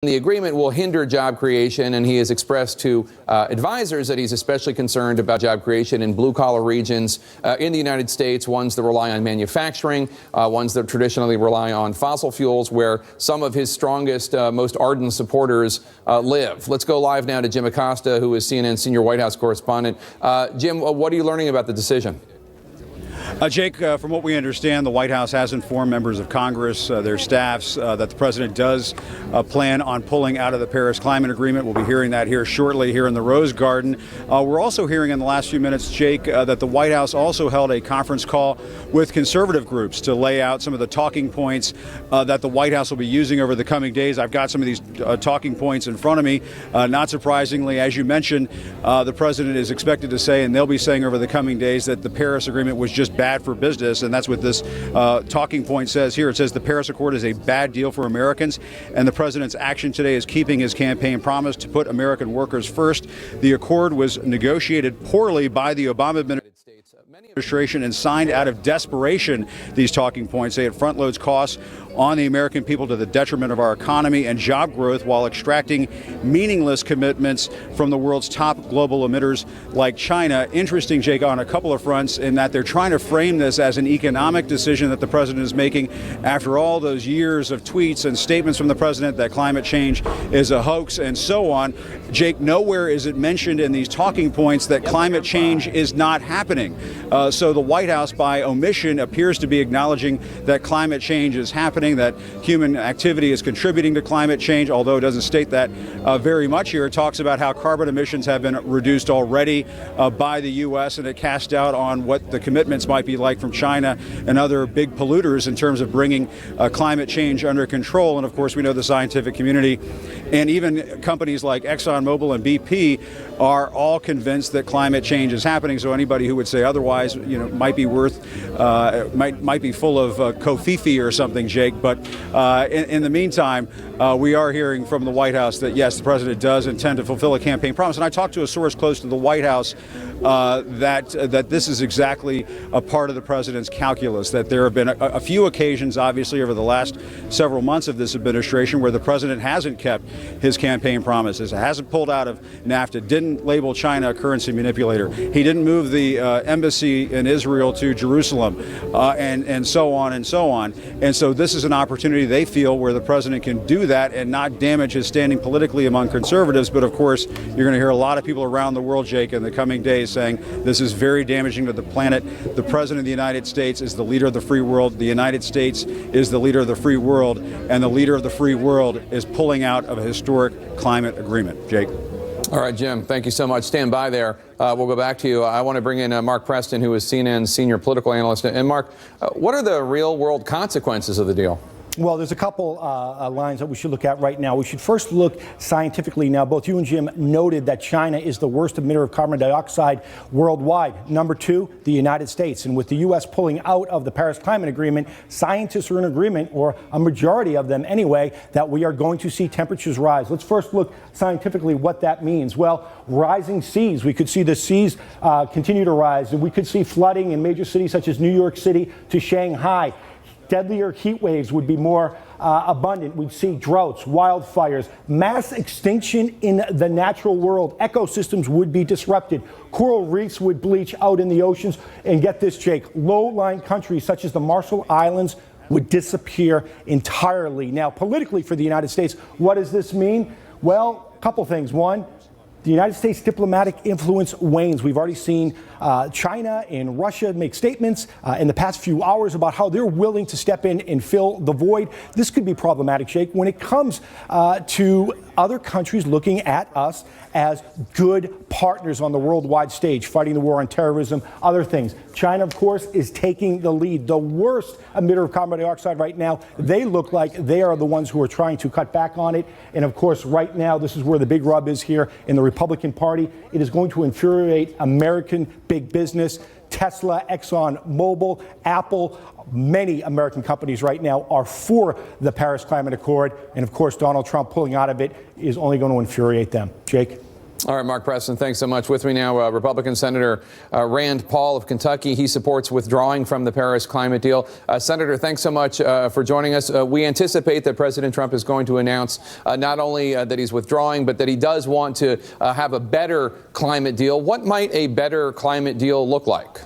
The agreement will hinder job creation, and he has expressed to advisors that he's especially concerned about job creation in blue-collar regions in the United States, ones that rely on manufacturing, ones that traditionally rely on fossil fuels, where some of his strongest, most ardent supporters live. Let's go live now to Jim Acosta, who is CNN's senior White House correspondent. Jim, what are you learning about the decision? Jake, from what we understand, the White House has informed members of Congress, their staffs, that the president does plan on pulling out of the Paris Climate Agreement. We'll be hearing that here shortly here in the Rose Garden. We're also hearing in the last few minutes, Jake, that the White House also held a conference call with conservative groups to lay out some of the talking points that the White House will be using over the coming days. I've got some of these talking points in front of me. Not surprisingly, as you mentioned, the president is expected to say, and they'll be saying over the coming days, that the Paris Agreement was just bad for business, and that's what this talking point says here. It says the Paris Accord is a bad deal for Americans, and the president's action today is keeping his campaign promise to put American workers first. The accord was negotiated poorly by the Obama administration and signed out of desperation. These talking points say it front loads costs on the American people to the detriment of our economy and job growth, while extracting meaningless commitments from the world's top global emitters like China. Interesting, Jake, on a couple of fronts, in that they're trying to frame this as an economic decision that the president is making after all those years of tweets and statements from the president that climate change is a hoax and so on. Jake, nowhere is it mentioned in these talking points that climate change is not happening. So the White House, by omission, appears to be acknowledging that climate change is happening, that human activity is contributing to climate change, although it doesn't state that very much here. It talks about how carbon emissions have been reduced already by the U.S., and it casts doubt on what the commitments might be like from China and other big polluters in terms of bringing climate change under control. And of course, we know the scientific community and even companies like ExxonMobil and BP are all convinced that climate change is happening. So anybody who would say otherwise, might be might be full of kofifi or something, Jake. But in the meantime, we are hearing from the White House that, yes, the president does intend to fulfill a campaign promise. And I talked to a source close to the White House that this is exactly a part of the president's calculus, that there have been a few occasions, obviously, over the last several months of this administration where the president hasn't kept his campaign promises, hasn't pulled out of NAFTA, didn't label China a currency manipulator. He didn't move the embassy in Israel to Jerusalem, and so on and so on. And so this is an opportunity, they feel, where the president can do that and not damage his standing politically among conservatives. But of course, you're going to hear a lot of people around the world, Jake, in the coming days saying this is very damaging to the planet. The president of the United States is the leader of the free world. The United States is the leader of the free world, and the leader of the free world is pulling out of a historic climate agreement. Jake. All right, Jim, thank you so much. Stand by there. We'll go back to you. I want to bring in Mark Preston, who is CNN's senior political analyst. And Mark, what are the real-world consequences of the deal? Well, there's a couple lines that we should look at right now. We should first look scientifically. Now, both you and Jim noted that China is the worst emitter of carbon dioxide worldwide. Number two, the United States. And with the U.S. pulling out of the Paris Climate Agreement, scientists are in agreement, or a majority of them anyway, that we are going to see temperatures rise. Let's first look scientifically what that means. Well, rising seas. We could see the seas continue to rise, and we could see flooding in major cities such as New York City to Shanghai. Deadlier heat waves would be more abundant. We'd see droughts, wildfires, mass extinction in the natural world. Ecosystems would be disrupted. Coral reefs would bleach out in the oceans. And get this, Jake, low-lying countries such as the Marshall Islands would disappear entirely. Now, politically for the United States, what does this mean? Well, a couple things. One, the United States diplomatic influence wanes. We've already seen China and Russia make statements in the past few hours about how they're willing to step in and fill the void. This could be problematic, Jake, when it comes to other countries looking at us as good partners on the worldwide stage, fighting the war on terrorism, other things. China, of course, is taking the lead. The worst emitter of carbon dioxide right now. They look like they are the ones who are trying to cut back on it. And of course, right now, this is where the big rub is here in the Republican Party. It is going to infuriate American big business. Tesla, ExxonMobil, Apple, many American companies right now are for the Paris Climate Accord. And of course, Donald Trump pulling out of it is only going to infuriate them. Jake? All right, Mark Preston, thanks so much. With me now, Republican Senator Rand Paul of Kentucky. He supports withdrawing from the Paris climate deal. Senator, thanks so much for joining us. We anticipate that President Trump is going to announce not only that he's withdrawing, but that he does want to have a better climate deal. What might a better climate deal look like?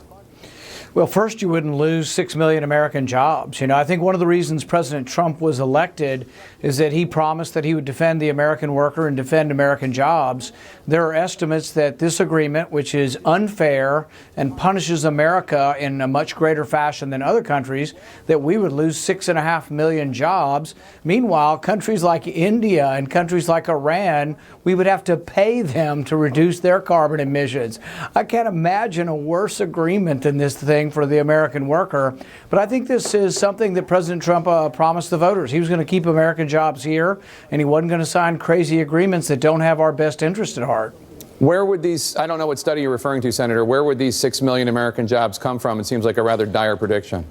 Well, first, you wouldn't lose 6 million American jobs. You know, I think one of the reasons President Trump was elected is that he promised that he would defend the American worker and defend American jobs. There are estimates that this agreement, which is unfair and punishes America in a much greater fashion than other countries, that we would lose 6.5 million jobs. Meanwhile, countries like India and countries like Iran, we would have to pay them to reduce their carbon emissions. I can't imagine a worse agreement than this thing for the American worker. But I think this is something that President Trump promised the voters. He was going to keep American jobs here, and he wasn't going to sign crazy agreements that don't have our best interest at heart. Where would these, I don't know what study you're referring to, Senator, where would these 6 million American jobs come from? It seems like a rather dire prediction.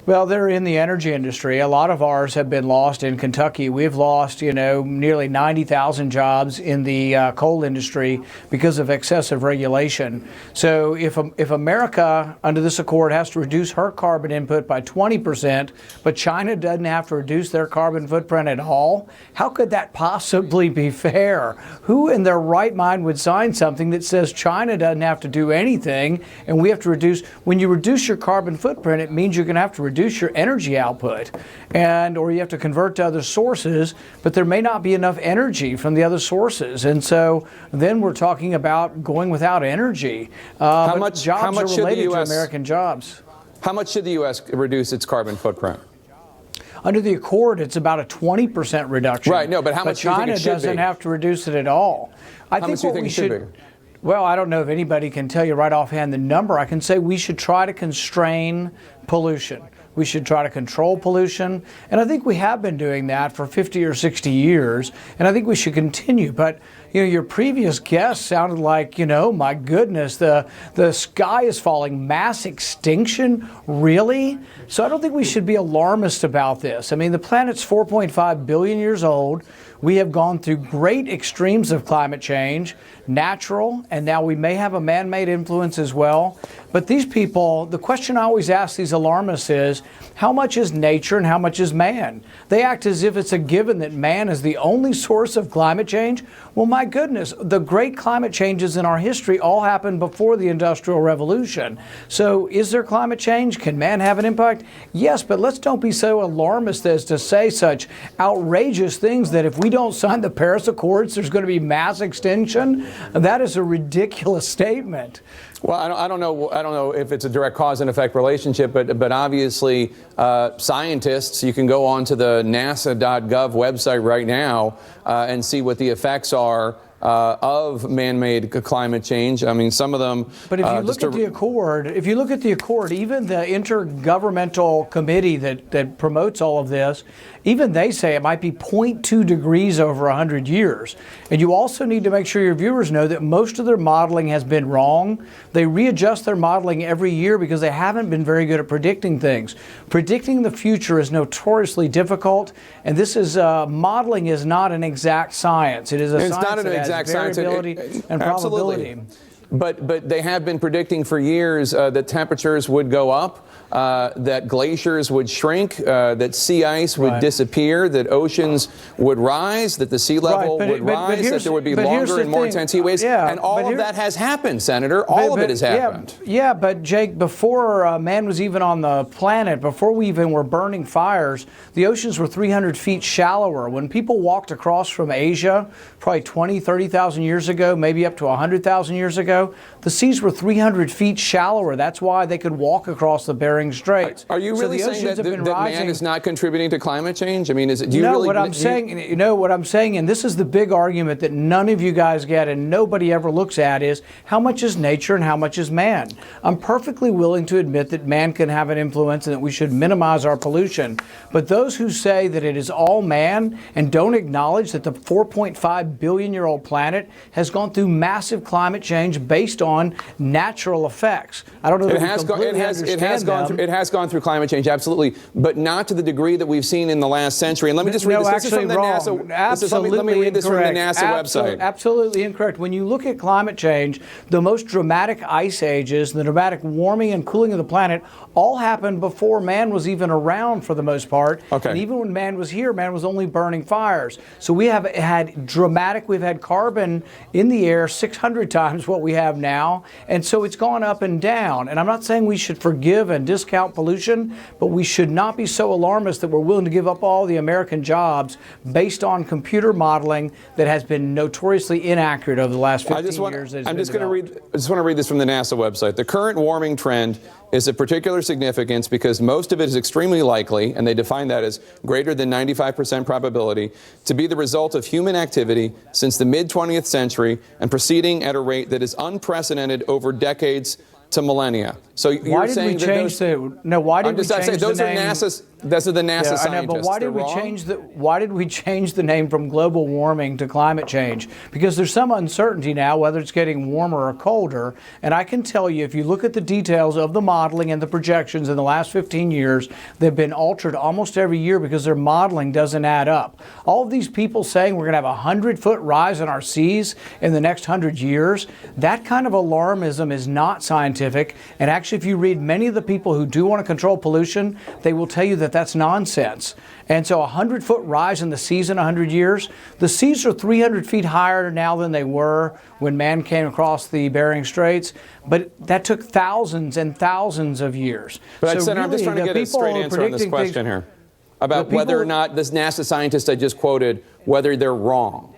Well, they're in the energy industry. A lot of ours have been lost in Kentucky. We've lost, nearly 90,000 jobs in the coal industry because of excessive regulation. So if America, under this accord, has to reduce her carbon input by 20%, but China doesn't have to reduce their carbon footprint at all, how could that possibly be fair? Who in their right mind would sign something that says China doesn't have to do anything and we have to reduce? When you reduce your carbon footprint, it means you're going to have to reduce your energy output, or you have to convert to other sources, but there may not be enough energy from the other sources, and so then we're talking about going without energy. How much are should related the US, to American jobs. How much should the U.S. reduce its carbon footprint? Under the accord, it's about a 20% reduction. Right, no, but how much do you think it should be? China doesn't have to reduce it at all. How much do you think it should be? Well, I don't know if anybody can tell you right offhand the number. I can say we should try to constrain pollution. We should try to control pollution. And I think we have been doing that for 50 or 60 years. And I think we should continue. But, your previous guest sounded like, my goodness, the sky is falling. Mass extinction? Really? So I don't think we should be alarmist about this. I mean, the planet's 4.5 billion years old. We have gone through great extremes of climate change, natural, and now we may have a man-made influence as well. But these people, the question I always ask these alarmists is, how much is nature and how much is man? They act as if it's a given that man is the only source of climate change. Well, my goodness, the great climate changes in our history all happened before the Industrial Revolution. So is there climate change? Can man have an impact? Yes, but let's don't be so alarmist as to say such outrageous things that if we don't sign the Paris Accords, there's going to be mass extinction. That is a ridiculous statement. Well, I don't know if it's a direct cause and effect relationship, but obviously scientists, you can go on to the nasa.gov website right now and see what the effects are of man-made climate change. I mean, some of them. But if you look at the accord, even the intergovernmental committee that promotes all of this, even they say it might be 0.2 degrees over 100 years. And you also need to make sure your viewers know that most of their modeling has been wrong. They readjust their modeling every year because they haven't been very good at predicting things. Predicting the future is notoriously difficult, and this is modeling is not an exact science. It is a science that has variability and probability. Absolutely. But they have been predicting for years that temperatures would go up, that glaciers would shrink, that sea ice would disappear, that oceans would rise, that the sea level would rise, that there would be longer and more intense heat waves. And all of that has happened, Senator. All of it has happened. Yeah, but Jake, before man was even on the planet, before we even were burning fires, the oceans were 300 feet shallower. When people walked across from Asia, probably 20, 30,000 years ago, maybe up to 100,000 years ago, the seas were 300 feet shallower. That's why they could walk across the Bering Straits. Are you really saying that man is not contributing to climate change? I mean, is it? What I'm saying, and this is the big argument that none of you guys get and nobody ever looks at, is how much is nature and how much is man? I'm perfectly willing to admit that man can have an influence and that we should minimize our pollution. But those who say that it is all man and don't acknowledge that the 4.5 billion-year-old planet has gone through massive climate change, based on natural effects. I don't know that we completely understand them. It has gone through climate change, absolutely, but not to the degree that we've seen in the last century. And let me just read this. This is from the NASA. Let me read this from the NASA website. Absolutely incorrect. When you look at climate change, the most dramatic ice ages, the dramatic warming and cooling of the planet all happened before man was even around for the most part. Okay. And even when man was here, man was only burning fires. So we've had carbon in the air 600 times what we have now. And so it's gone up and down. And I'm not saying we should forgive and discount pollution, but we should not be so alarmist that we're willing to give up all the American jobs based on computer modeling that has been notoriously inaccurate over the last 15 years. I just want to read this from the NASA website. The current warming trend is of particular significance because most of it is extremely likely, and they define that as greater than 95% probability, to be the result of human activity since the mid-20th century and proceeding at a rate that is unprecedented over decades to millennia. So you're saying that why did we change the name? Those are the NASA scientists. I know, but why did we change the name from global warming to climate change? Because there's some uncertainty now whether it's getting warmer or colder. And I can tell you, if you look at the details of the modeling and the projections in the last 15 years, they've been altered almost every year because their modeling doesn't add up. All of these people saying we're going to have a 100-foot rise in our seas in the next 100 years, that kind of alarmism is not scientific. And actually, if you read many of the people who do want to control pollution, they will tell you that that's nonsense. And so a 100-foot rise in the seas in 100 years, the seas are 300 feet higher now than they were when man came across the Bering Straits. But that took thousands and thousands of years. But Senator, I'm just trying to get a straight answer on this question here about whether or not this NASA scientist I just quoted, whether they're wrong.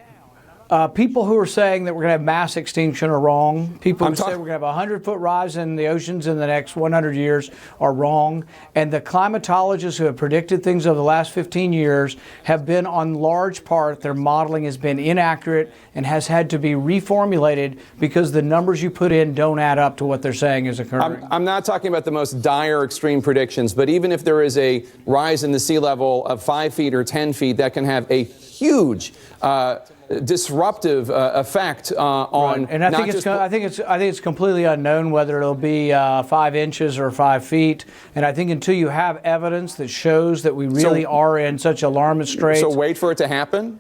People who are saying that we're going to have mass extinction are wrong. People who say we're going to have a 100-foot rise in the oceans in the next 100 years are wrong. And the climatologists who have predicted things over the last 15 years have been, on large part, their modeling has been inaccurate and has had to be reformulated because the numbers you put in don't add up to what they're saying is occurring. I'm not talking about the most dire extreme predictions, but even if there is a rise in the sea level of 5 feet or 10 feet, that can have a huge disruptive effect on. Right. And I think it's completely unknown whether it'll be 5 inches or 5 feet. And I think until you have evidence that shows that we really are in such alarmist straits. So wait for it to happen?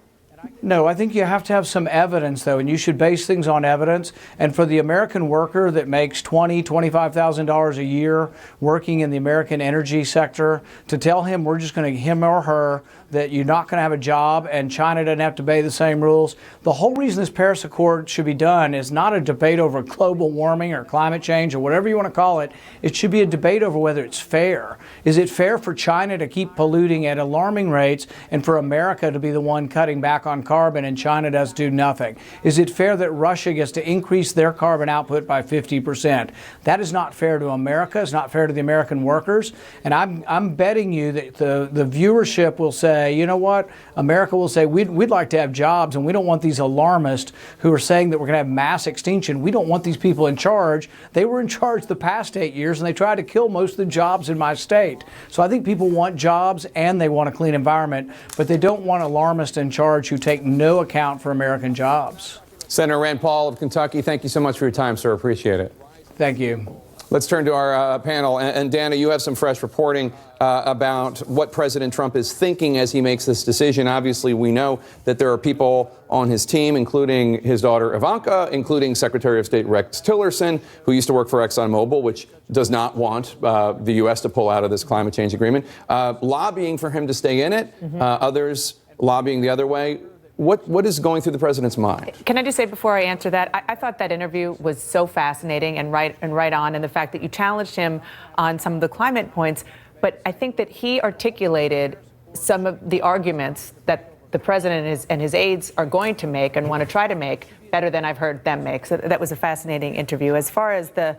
No, I think you have to have some evidence, though, and you should base things on evidence. And for the American worker that makes $20,000, $25,000 a year working in the American energy sector, to tell him we're just going to, him or her, that you're not going to have a job and China doesn't have to obey the same rules. The whole reason this Paris Accord should be done is not a debate over global warming or climate change or whatever you want to call it. It should be a debate over whether it's fair. Is it fair for China to keep polluting at alarming rates and for America to be the one cutting back on carbon and China does do nothing? Is it fair that Russia gets to increase their carbon output by 50%? That is not fair to America. It's not fair to the American workers. And I'm betting you that the viewership will say, you know what? America will say, we'd like to have jobs, and we don't want these alarmists who are saying that we're going to have mass extinction. We don't want these people in charge. They were in charge the past 8 years, and they tried to kill most of the jobs in my state. So I think people want jobs and they want a clean environment, but they don't want alarmists in charge who take no account for American jobs. Senator Rand Paul of Kentucky, thank you so much for your time, sir. Appreciate it. Thank you. Let's turn to our panel. And Dana, you have some fresh reporting about what President Trump is thinking as he makes this decision. Obviously, we know that there are people on his team, including his daughter Ivanka, including Secretary of State Rex Tillerson, who used to work for ExxonMobil, which does not want the U.S. to pull out of this climate change agreement, lobbying for him to stay in it, others lobbying the other way. What is going through the president's mind? Can I just say before I answer that, I thought that interview was so fascinating and right on, and the fact that you challenged him on some of the climate points. But I think that he articulated some of the arguments that the president and his aides are going to make and want to try to make better than I've heard them make. So that was a fascinating interview. As far as the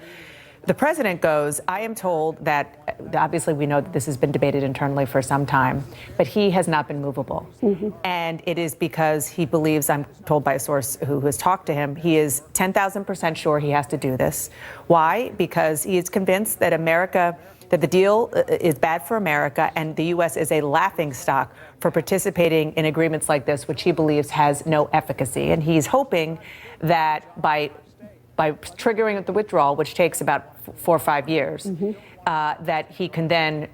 president goes, I am told that, obviously we know that this has been debated internally for some time, but he has not been movable. Mm-hmm. And it is because he believes, I'm told by a source who has talked to him, he is 10,000% sure he has to do this. Why? Because he is convinced that that the deal is bad for America and the U.S. is a laughingstock for participating in agreements like this, which he believes has no efficacy. And he's hoping that by by triggering the withdrawal, which takes about 4 or 5 years, that he can then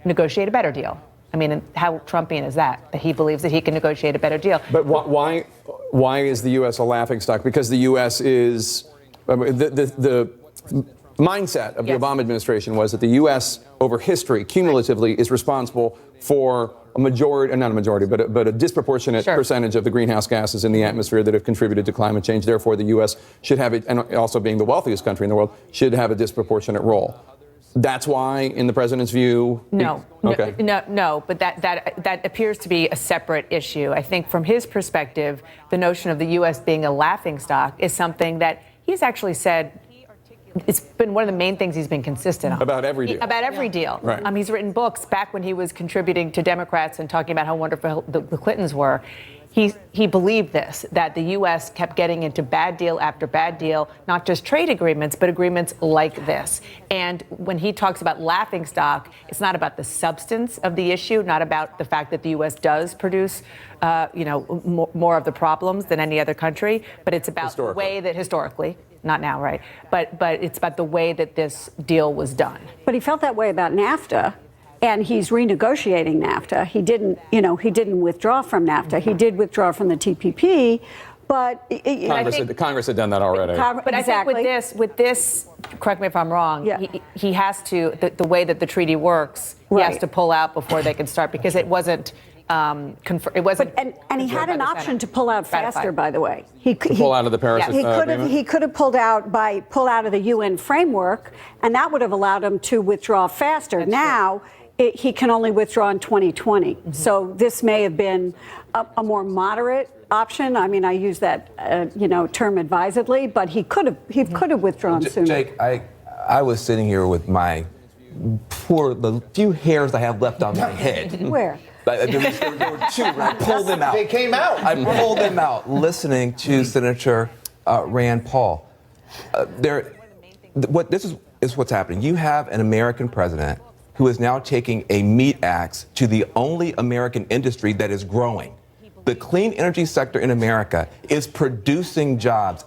negotiate a better deal. I mean, how Trumpian is that? That he believes that he can negotiate a better deal. But why is the U.S. a laughingstock? Because the U.S. is the mindset of the Obama administration was that the U.S. over history, cumulatively, is responsible for a majority, not a majority, but a disproportionate percentage of the greenhouse gases in the atmosphere that have contributed to climate change. Therefore, the U.S. should have it, and also being the wealthiest country in the world, should have a disproportionate role. That's why, in the president's view, no, but that appears to be a separate issue. I think from his perspective, the notion of the U.S. being a laughingstock is something that he's actually said. It's been one of the main things he's been consistent on. About every deal. About every deal. Right. He's written books back when he was contributing to Democrats and talking about how wonderful the Clintons were. He believed this, that the U.S. kept getting into bad deal after bad deal, not just trade agreements, but agreements like this. And when he talks about laughingstock, it's not about the substance of the issue, not about the fact that the U.S. does produce, more of the problems than any other country, but it's about the way that historically, not now, right? But it's about the way that this deal was done. But he felt that way about NAFTA. And he's renegotiating NAFTA. He didn't withdraw from NAFTA. He did withdraw from the TPP, but Congress had done that already. But I think with this, correct me if I'm wrong. Yeah. He has to the way that the treaty works. He has to pull out before they can start because it wasn't. It wasn't. And he had an option to pull out faster, by the way. He pull out of the Paris Agreement? He could have pulled out of the UN framework, and that would have allowed him to withdraw faster. Now. He can only withdraw in 2020. So this may have been a more moderate option. I mean, I use that term advisedly, but he could have withdrawn sooner. Jake, I was sitting here with the few hairs I have left on my head. Where? There were two, and I pulled them out. They came out. I pulled them out listening to Senator Rand Paul. This is what's happening. You have an American president who is now taking a meat axe to the only American industry that is growing. The clean energy sector in America is producing jobs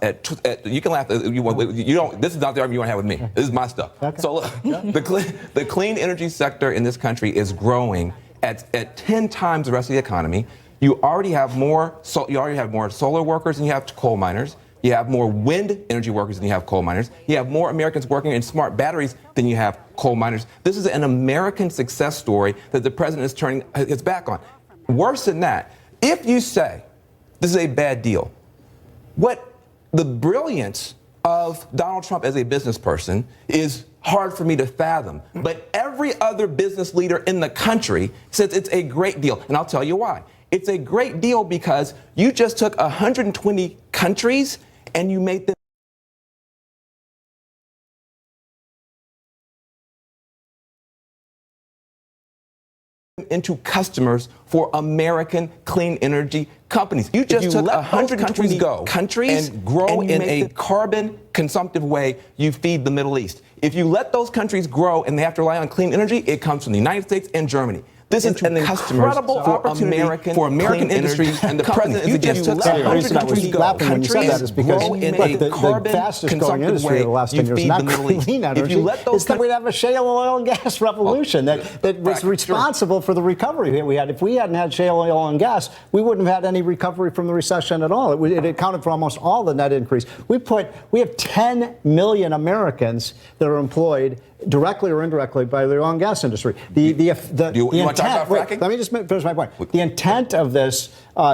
you can laugh. You don't. This is not the argument you want to have with me. This is my stuff. Okay. So look, the clean energy sector in this country is growing at 10 times the rest of the economy. You already have more solar workers than you have coal miners. You have more wind energy workers than you have coal miners. You have more Americans working in smart batteries than you have coal miners. This is an American success story that the president is turning his back on. Worse than that, if you say this is a bad deal, what the brilliance of Donald Trump as a business person is hard for me to fathom. But every other business leader in the country says it's a great deal. And I'll tell you why. It's a great deal because you just took 120 countries and you made them into customers for American clean energy companies. You just took 120 countries and grow in a carbon consumptive way. You feed the Middle East. If you let those countries grow and they have to rely on clean energy, it comes from the United States and Germany. This is an incredible opportunity for American industry, and the president is just took 120 countries grow in a carbon consumptive way. You feed the Middle East. If you let those, we'd have a shale oil and gas revolution that was responsible for the recovery we had. If we hadn't had shale oil and gas, we wouldn't have had any recovery from the recession at all. It accounted for almost all the net increase. We have 10 million Americans that are employed directly or indirectly by the oil and gas industry. You want to talk about fracking? Let me just finish my point. The intent of this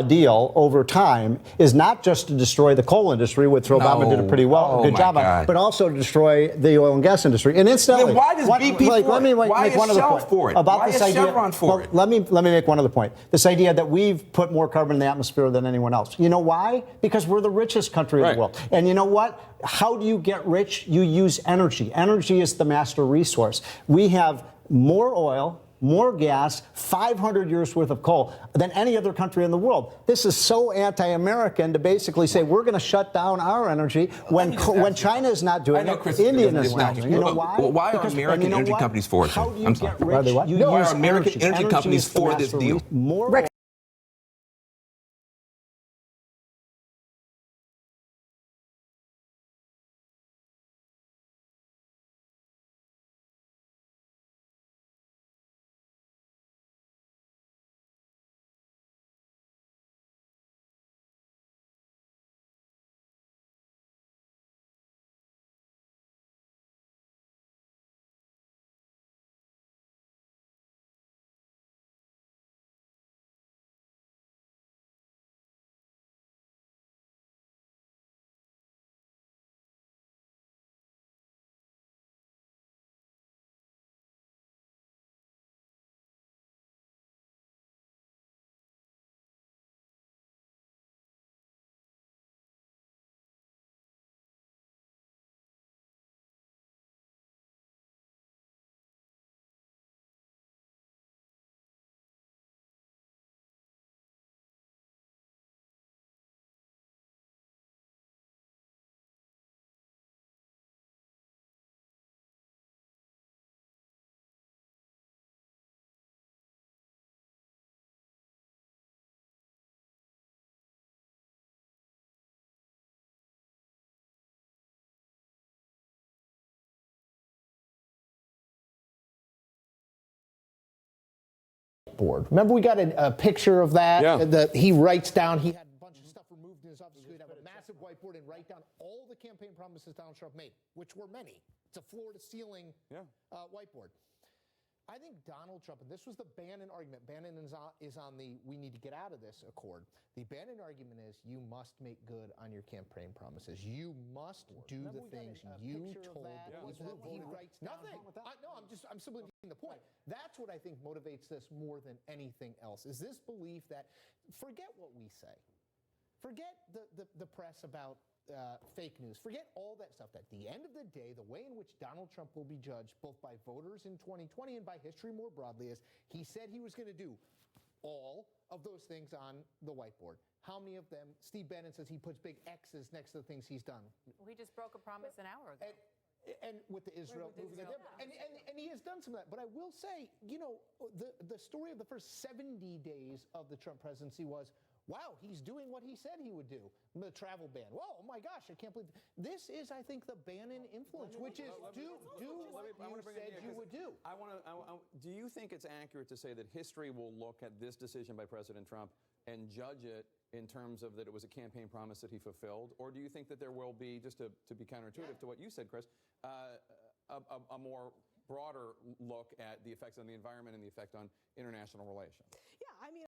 deal over time is not just to destroy the coal industry, which Obama did a pretty good job on, but also to destroy the oil and gas industry. And incidentally, then why does BP for it? Let me make one other point for it? about why this is idea. Chevron for it? Let me make one other point. This idea that we've put more carbon in the atmosphere than anyone else. You know why? Because we're the richest country in the world. And you know what? How do you get rich? You use energy. Energy is the master resource. We have more oil, more gas, 500 years worth of coal than any other country in the world. This is so anti-American to basically say we're going to shut down our energy when China is not doing it, India is not doing it. You know why? Why are American energy companies for it? I'm sorry. Why are American energy companies for this deal? whiteboard. Remember, we got a picture of that? Yeah. That he writes down. He had a bunch of stuff removed in his office. He'd have a massive whiteboard and write down all the campaign promises Donald Trump made, which were many. It's a floor-to-ceiling whiteboard. I think Donald Trump, and this was the Bannon argument. Bannon is on the we need to get out of this accord. The Bannon argument is you must make good on your campaign promises. You must do the things you told people. He writes nothing. I'm simply making the point. That's what I think motivates this more than anything else, is this belief that forget what we say. Forget the press about fake news. Forget all that stuff. At the end of the day, the way in which Donald Trump will be judged, both by voters in 2020 and by history more broadly, is he said he was going to do all of those things on the whiteboard. How many of them? Steve Bannon says he puts big X's next to the things he's done. We just broke a promise an hour ago. And with the Israel moving, and he has done some of that. But I will say, you know, the story of the first 70 days of the Trump presidency was, wow, he's doing what he said he would do. The travel ban. Whoa, oh my gosh, I can't believe this is, I think, the Bannon influence, which is do what you said you would do. Do you think it's accurate to say that history will look at this decision by President Trump and judge it in terms of that it was a campaign promise that he fulfilled? Or do you think that there will be, just to be counterintuitive to what you said, Chris, a more broader look at the effects on the environment and the effect on international relations? Yeah, I mean,